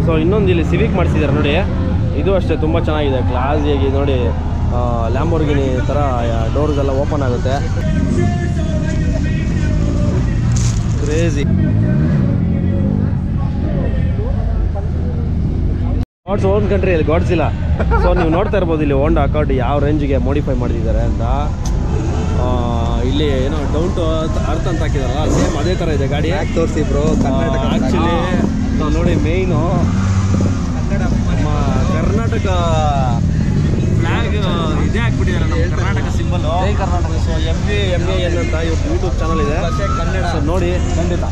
So ಇನ್ನೊಂದು ಇಲ್ಲಿ Civic ಮಾಡಿಸಿದ್ದಾರೆ ನೋಡಿ, ಇದು ಅಷ್ಟೇ ತುಂಬ ಚೆನ್ನಾಗಿದೆ, ಕ್ಲಾಸಿಯಾಗಿ ನೋಡಿ. ಲ್ಯಾಂಬೋರ್ಗಿನಿ ಥರ ಡೋರ್ಸ್ ಎಲ್ಲ ಓಪನ್ ಆಗುತ್ತೆ, ಕ್ರೇಜಿ. ಗಾಡ್ಸ್ ಓನ್ ಕಂಟ್ರಿಯಲ್ಲಿ ಗಾಡ್ಸ್ ಇಲ್ಲ. ಸೊ ನೀವು ನೋಡ್ತಾ ಇರ್ಬೋದು ಇಲ್ಲಿ ಹೋಂಡಾ ಅಕಾರ್ಡ್ ಯಾವ ರೇಂಜಿಗೆ ಮಾಡಿಫೈ ಮಾಡಿದ್ದಾರೆ ಅಂತ. ಇಲ್ಲಿ ಏನೋ ಡೌನ್ ಟು ಅರ್ತ್ ಅಂತ ಹಾಕಿದಾರಲ್ಲ, ಸೇಮ್ ಅದೇ ಥರ ಇದೆ ಗಾಡಿ. ತೋರಿಸಿ ಬ್ರೋ. ಆ್ಯಕ್ಚುಲಿ ನೋಡಿ ಮೇಯ್ನು ನಮ್ಮ ಕರ್ನಾಟಕ ಫ್ಲ್ಯಾಗ್ ಇದೇ ಹಾಕ್ಬಿಟ್ಟಿದ್ದಾರೆ, ನಮ್ಮ Karnataka symbol Karnataka. So MVN ಅಂತ ಇವತ್ತು ಯೂಟ್ಯೂಬ್ ಚಾನಲ್ ಇದೆ, ಕನ್ನಡ. ಸೊ ನೋಡಿ ಖಂಡಿತ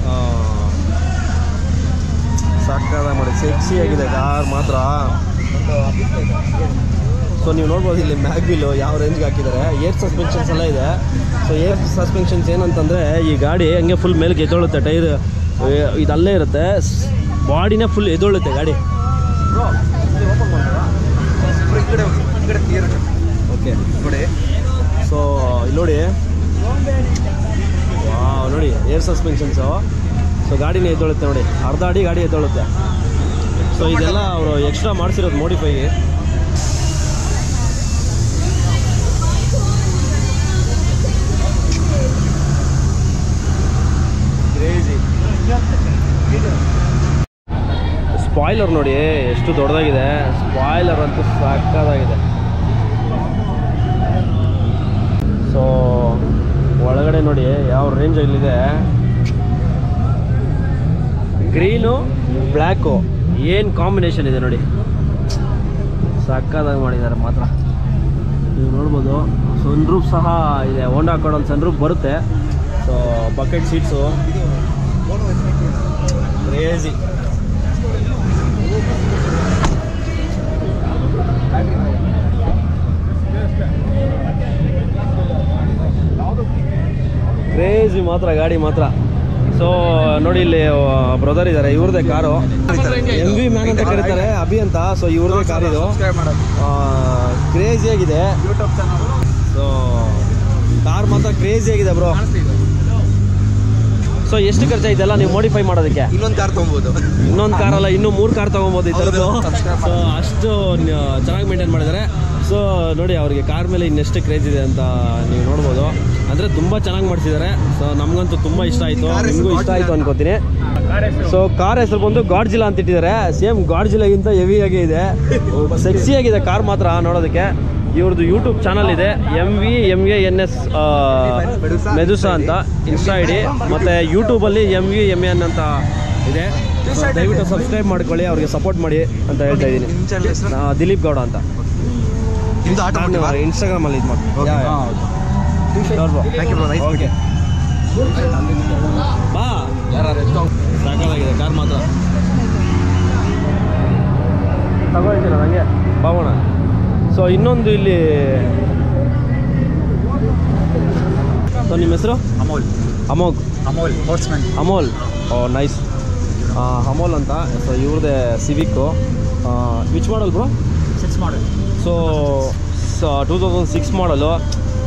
ಸಾಕಾದ ಮಾಡಿ, ಸೆಕ್ಸಿಯಾಗಿದೆ ಕಾರ್ ಮಾತ್ರ. ಸೊ ನೀವು ನೋಡ್ಬೋದು ಇಲ್ಲಿ ಮ್ಯಾಗ್ವಿಲ್ ಯಾವ ರೇಂಜ್ಗೆ ಹಾಕಿದ್ದಾರೆ. ಏರ್ ಸಸ್ಪೆನ್ಷನ್ಸ್ ಎಲ್ಲ ಇದೆ. ಸೊ ಏರ್ ಸಸ್ಪೆನ್ಷನ್ಸ್ ಏನಂತಂದರೆ ಈ ಗಾಡಿ ಹಂಗೆ ಫುಲ್ ಮೇಲ್ಗೆ ಎದ್ದೊಳುತ್ತೆ, ಟೈರ್ ಇದಲ್ಲೇ ಇರುತ್ತೆ, ಬಾಡಿನೇ ಫುಲ್ ಎದ್ದೊಳುತ್ತೆ ಗಾಡಿ. ಓಕೆ ನೋಡಿ. ಸೊ ಇಲ್ಲಿ ನೋಡಿ, ವಾವ್ ನೋಡಿ ಏರ್ ಸಸ್ಪೆನ್ಷನ್ಸು. ಸೊ ಗಾಡಿನೇ ಎದ್ದೊಳುತ್ತೆ ನೋಡಿ, ಅರ್ಧ ಅಡಿ ಗಾಡಿ ಎದ್ದೊಳುತ್ತೆ. ಸೊ ಇದೆಲ್ಲ ಅವರು ಎಕ್ಸ್ಟ್ರಾ ಮಾಡಿಸಿರೋದು ಮೋಡಿಫೈಗೆ. ಕ್ರೇಜಿ. ಸ್ಪಾಯ್ಲರ್ ನೋಡಿ ಎಷ್ಟು ದೊಡ್ಡದಾಗಿದೆ, ಸ್ಪಾಯ್ಲರ್ ಅಂತೂ ಸಾಕಾಗಿದೆ. ಸೊ ಒಳಗಡೆ ನೋಡಿ ಯಾವ ರೇಂಜಲ್ಲಿದೆ, ಗ್ರೀನು ಬ್ಲ್ಯಾಕು ಏನು ಕಾಂಬಿನೇಷನ್ ಇದೆ ನೋಡಿ, ಸಕ್ಕದಾಗಿ ಮಾಡಿದ್ದಾರೆ ಮಾತ್ರ. ನೀವು ನೋಡ್ಬೋದು ಸನ್ರೂಫ್ ಸಹ ಇದೆ, ಹೋಂಡಾ ಅಕಾರ್ಡ್ ಒಂದು ಸನ್ರೂಫ್ ಬರುತ್ತೆ. So bucket seats crazy. Crazy ಮಾತ್ರ ಗಾಡಿ ಮಾತ್ರ. ಸೊ ನೋಡಿ ಇಲ್ಲಿ ಬ್ರದರ್ ಇದ್ದಾರೆ, ಇವ್ರದೇ ಕಾರು, MV ಮ್ಯಾನ್ ಅಂತ ಕರೀತಾರೆ, ಅಭಿ ಅಂತ. ಸೊ ಇವ್ರದೇ ಕಾರ್ ಇದು, ಕ್ರೇಜಿಯಾಗಿದೆ. ಸೊ ಕಾರ್ ಮಾತ್ರ ಕ್ರೇಜಿಯಾಗಿದೆ ಬ್ರೋ. ಸೊ ಎಷ್ಟು ಖರ್ಚಾಯ್ತಲ್ಲ ನೀವು ಮಾಡಿಫೈ ಮಾಡೋದಕ್ಕೆ? ಇನ್ನೊಂದು ಕಾರ್ ತೊಗೊಬೋದು. ಇನ್ನೊಂದು ಕಾರಲ್ಲ, ಇನ್ನೂ 3 ಕಾರ್ ತೊಗೊಬೋದು ಈ ಥರದ್ದು. ಸೊ ಅಷ್ಟು ಚೆನ್ನಾಗಿ ಮೇಂಟೈನ್ ಮಾಡಿದ್ದಾರೆ. ಸೊ ನೋಡಿ ಅವ್ರಿಗೆ ಕಾರ್ ಮೇಲೆ ಇನ್ನೆಷ್ಟು ಕ್ರೇಜ್ ಇದೆ ಅಂತ ನೀವು ನೋಡ್ಬೋದು. ಅಂದರೆ ತುಂಬ ಚೆನ್ನಾಗಿ ಮಾಡಿಸಿದ್ದಾರೆ. ಸೊ ನಮಗಂತೂ ತುಂಬ ಇಷ್ಟ ಆಯಿತು, ನಿಮಗೂ ಇಷ್ಟ ಆಯಿತು ಅನ್ಕೋತೀನಿ. ಸೊ ಕಾರ್ ಹೆಸರು ಬಂದು ಗಾಡ್ಜಿಲಾ ಅಂತ ಇಟ್ಟಿದ್ದಾರೆ. ಸೇಮ್ ಗಾಡ್ಜಿಲಾಗಿಂತ ಹೆವಿಯಾಗಿ ಇದೆ, ಸೆಕ್ಸಿಯಾಗಿದೆ ಕಾರ್ ಮಾತ್ರ ನೋಡೋದಕ್ಕೆ. ಇವ್ರದ್ದು ಯೂಟ್ಯೂಬ್ ಚಾನಲ್ ಇದೆ, MVMANS ಮೆದುಸಾ ಅಂತ ಇನ್ಸ್ಟಾ ID, ಮತ್ತು ಯೂಟ್ಯೂಬಲ್ಲಿ MVMAN ಅಂತ ಇದೆ. ದಯವಿಟ್ಟು ಸಬ್ಸ್ಕ್ರೈಬ್ ಮಾಡ್ಕೊಳ್ಳಿ, ಅವ್ರಿಗೆ ಸಪೋರ್ಟ್ ಮಾಡಿ ಅಂತ ಹೇಳ್ತಾ ಇದ್ದೀನಿ. ದಿಲೀಪ್ ಗೌಡ ಅಂತ ಇನ್ಸ್ಟಾಗ್ರಾಮಲ್ಲಿ ಇದು ಮಾಡಿ. ಓಕೆ ಬಾ, ಸಾಕಾಗಿದೆ ಕಾರ್ ಮಾತ್ರ. ತಗೊಳ್ತೀರ ನನಗೆ ಬಾಗೋಣ. ಸೊ ಇನ್ನೊಂದು ಇಲ್ಲಿ, ಸೊ ನಿಮ್ಮ ಹೆಸರು? ಅಮೋಲ್. ಓ ನೈಸ್, ಅಮೋಲ್ ಅಂತ. ಸೊ ಇವ್ರದ್ದೇ Civic. Which model bro? 6 model. So 2006 model,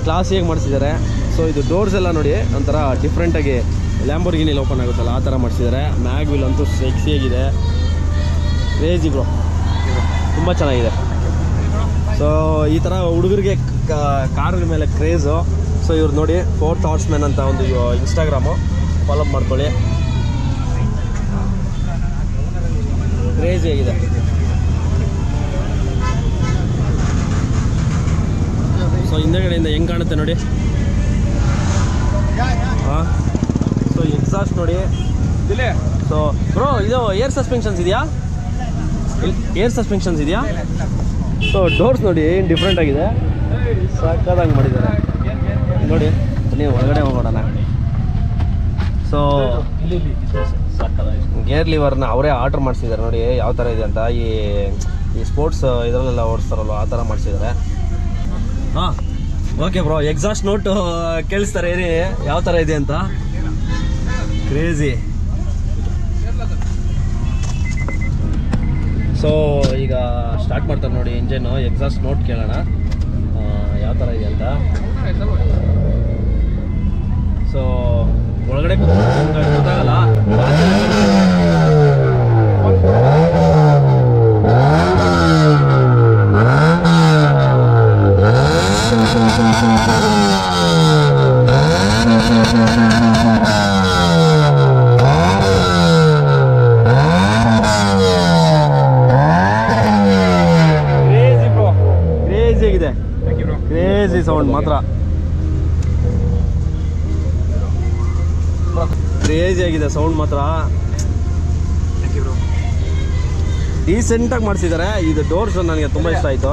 ಕ್ಲಾಸಿಯಾಗಿ ಮಾಡಿಸಿದ್ದಾರೆ. ಸೊ ಇದು ಡೋರ್ಸ್ ಎಲ್ಲ ನೋಡಿ ಒಂಥರ ಡಿಫ್ರೆಂಟಾಗಿ ಲ್ಯಾಂಬೋರ್ಗಿನಿಲಿ ಓಪನ್ ಆಗುತ್ತಲ್ಲ ಆ ಥರ ಮಾಡಿಸಿದ್ದಾರೆ. ಮ್ಯಾಗ್ವಿಲ್ ಅಂತೂ ಸೆಕ್ಸಿಯಾಗಿದೆ, ಕ್ರೇಜಿ ಬ್ರೋ, ತುಂಬ ಚೆನ್ನಾಗಿದೆ. ಸೊ ಈ ಥರ ಹುಡುಗರಿಗೆ ಕಾರ್ ಮೇಲೆ ಕ್ರೇಜು. ಸೊ ಇವ್ರು ನೋಡಿ 4 ಥಾಟ್ಸ್ ಮ್ಯಾನ್ ಅಂತ ಒಂದು ಇನ್ಸ್ಟಾಗ್ರಾಮು, ಫಾಲೋ ಮಾಡ್ಕೊಳ್ಳಿ, ಕ್ರೇಜಿಯಾಗಿದೆ. ಸೊ ಹಿಂದೆಗಡೆಯಿಂದ ಹೆಂಗೆ ಕಾಣುತ್ತೆ ನೋಡಿ. ಹಾಂ, ಸೊ ಎಕ್ಸಾಸ್ಟ್ ನೋಡಿ. ಸೊ ಬ್ರೋ ಇದು ಏರ್ ಸಸ್ಪೆನ್ಷನ್ಸ್ ಇದೆಯಾ? ಸೊ ಡೋರ್ಸ್ ನೋಡಿ ಏನು ಡಿಫ್ರೆಂಟ್ ಆಗಿದೆ, ಸಾಕಾದಂಗೆ ಮಾಡಿದ್ದಾರೆ ನೋಡಿ. ನೀವು ಒಳಗಡೆ ಹೋಗೋಣ. ಸೊ ಗೇರ್ ಲಿವರ್ನ ಅವರೇ ಆರ್ಡ್ರ್ ಮಾಡಿಸಿದ್ದಾರೆ ನೋಡಿ ಯಾವ ಥರ ಇದೆ ಅಂತ. ಈ ಸ್ಪೋರ್ಟ್ಸ್ ಇದರಲ್ಲೆಲ್ಲ ಓಡಿಸ್ತಾರಲ್ವ ಆ ಥರ ಮಾಡಿಸಿದ್ದಾರೆ. ಹಾಂ ಓಕೆ ಬ್ರೋ, ಎಕ್ಸಾಸ್ಟ್ ನೋಟ್ ಕೇಳಿಸ್ತಾರೆ ಏರಿ ಯಾವ ಥರ ಇದೆ ಅಂತ. ಕ್ರೇಜಿ. ಸೊ ಈಗ ಸ್ಟಾರ್ಟ್ ಮಾಡ್ತಾರೆ ನೋಡಿ ಇಂಜನ್ನು. ಎಕ್ಸಾಸ್ಟ್ ನೋಟ್ ಕೇಳೋಣ ಯಾವ ಥರ ಇದೆ ಅಂತ. ಸೊ ಒಳಗಡೆ ಗೊತ್ತಾಗಲ್ಲ. ಕ್ರೇಜಿ ಆಗಿದೆ, ಕ್ರೇಜಿ ಸೌಂಡ್ ಮಾತ್ರ ಕ್ರೇಜಿ ಆಗಿದೆ ಸೌಂಡ್ ಮಾತ್ರ. ಡೀಸೆಂಟಾಗಿ ಮಾಡಿಸಿದ್ದಾರೆ. ಇದು ಡೋರ್ಸ್ ನನಗೆ ತುಂಬ ಇಷ್ಟ ಆಯಿತು.